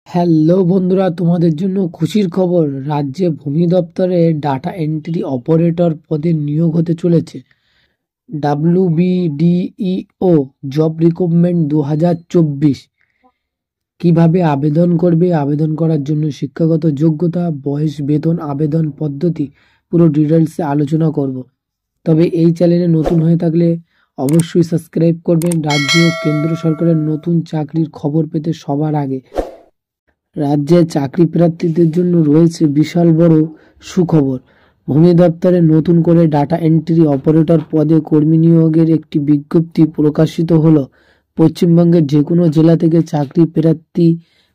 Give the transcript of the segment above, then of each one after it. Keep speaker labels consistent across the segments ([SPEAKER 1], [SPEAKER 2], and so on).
[SPEAKER 1] Hello বন্ধুরা, তোমাদের জন্য খুশির খবর। রাজ্যে ভূমি দপ্তরে ডাটা এন্ট্রি অপারেটর পদে নিয়োগ হতে চলেছে। WBDEO job recruitment 2024। কিভাবে আবেদন করবে, আবেদন করার জন্য শিক্ষাগত যোগ্যতা, বয়স, বেতন, আবেদন পদ্ধতি পুরো ডিটেলসে আলোচনা করব। তবে এই চ্যানেলে নতুন হয়ে থাকলে অবশ্যই সাবস্ক্রাইব করবেন। রাজ্য ও কেন্দ্র সরকারের নতুন চাকরির খবর পেতে সবার আগে রাজ্যে চাকরি প্রার্থীদের জন্য রয়েছে বিশাল বড় সুখবর। ভূমি দপ্তরে নতুন করে ডাটা এন্ট্রি অপারেটর পদে কর্মী নিয়োগের একটি বিজ্ঞপ্তি প্রকাশিত হলো। পশ্চিমবঙ্গের যে কোনো জেলা থেকে চাকরি প্রার্থী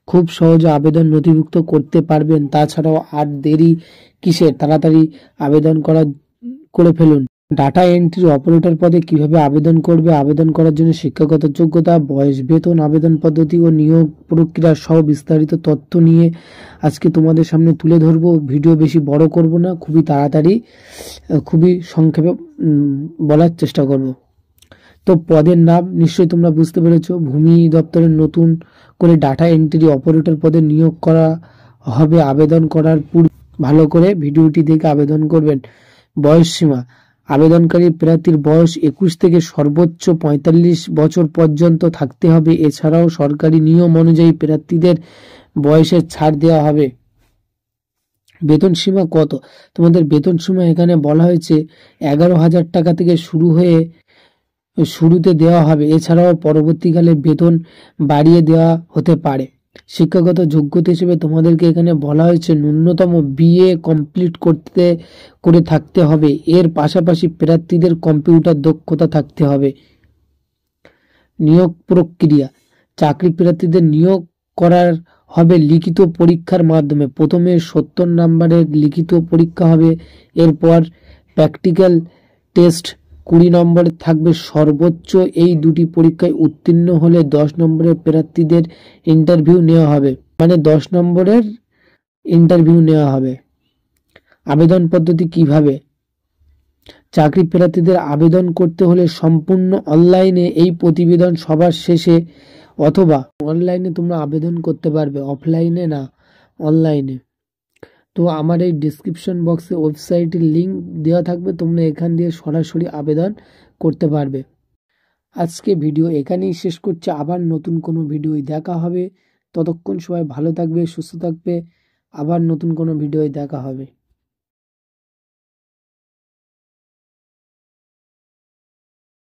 [SPEAKER 1] খুব সহজে আবেদন নথিভুক্ত করতে পারবেন। তাছাড়াও আর দেরি কিসের, তাড়াতাড়ি আবেদন করে ফেলুন। ডাটা এন্ট্রি অপারেটর পদে কিভাবে আবেদন করবে, আবেদন করার জন্য শিক্ষাগত যোগ্যতা, বয়স, বেতন, আবেদন পদ্ধতি ও নিয়োগ প্রক্রিয়া সহ বিস্তারিত তথ্য নিয়ে আজকে তোমাদের সামনে তুলে ধরবো। ভিডিও বেশি বড় করব না, খুবই তাড়াতাড়ি খুবই সংক্ষেপে বলার চেষ্টা করব। তো পদের নাম নিশ্চয়ই তোমরা বুঝতে পেরেছো। ভূমি দপ্তরের নতুন করে ডাটা এন্ট্রি অপারেটর পদে নিয়োগ করা হবে। আবেদন করার পূর্বে ভালো করে ভিডিওটি দেখে আবেদন করবেন। বয়স সীমা: আবেদনকারী প্রার্থীর বয়স 21 থেকে সর্বোচ্চ 45 বছর পর্যন্ত থাকতে হবে। এছাড়াও সরকারি নিয়ম অনুযায়ী প্রার্থীদের বয়সের ছাড় দেওয়া হবে। বেতন সীমা কত? তোমাদের বেতন সীমা এখানে বলা হয়েছে 11,000 টাকা থেকে শুরুতে দেওয়া হবে। এছাড়াও পরবর্তীকালে বেতন বাড়িয়ে দেওয়া হতে পারে। শিক্ষাগত যোগ্যতা হিসেবে তোমাদেরকে এখানে বলা হয়েছে ন্যূনতম BA কমপ্লিট করে থাকতে হবে। এর পাশাপাশি প্রার্থীদের কম্পিউটার দক্ষতা থাকতে হবে। নিয়োগ প্রক্রিয়া: চাকরি প্রার্থীদের নিয়োগ করার হবে লিখিত পরীক্ষার মাধ্যমে। প্রথমে 70 নম্বরের লিখিত পরীক্ষা হবে। এরপর প্র্যাকটিক্যাল টেস্ট 20 নম্বরের থাকবে সর্বোচ্চ। এই দুটি পরীক্ষায় উত্তীর্ণ হলে 10 নম্বরের প্রার্থীদের ইন্টারভিউ নেওয়া হবে, মানে 10 নম্বরের ইন্টারভিউ নেওয়া হবে। আবেদন পদ্ধতি কিভাবে? চাকরি প্রার্থীদের আবেদন করতে হলে সম্পূর্ণ অনলাইনে। এই প্রতিবেদন সবার শেষে অথবা অনলাইনে তোমরা আবেদন করতে পারবে, অফলাইনে না, অনলাইনে। তো আমার এই ডিসক্রিপশন বক্সে ওয়েবসাইটের লিঙ্ক দেওয়া থাকবে, তোমরা এখান দিয়ে সরাসরি আবেদন করতে পারবে। আজকে ভিডিও এখানেই শেষ করছি। আবার নতুন কোনো ভিডিওয় দেখা হবে। ততক্ষণ সবাই ভালো থাকবে, সুস্থ থাকবে। আবার নতুন কোনো ভিডিওয় দেখা হবে।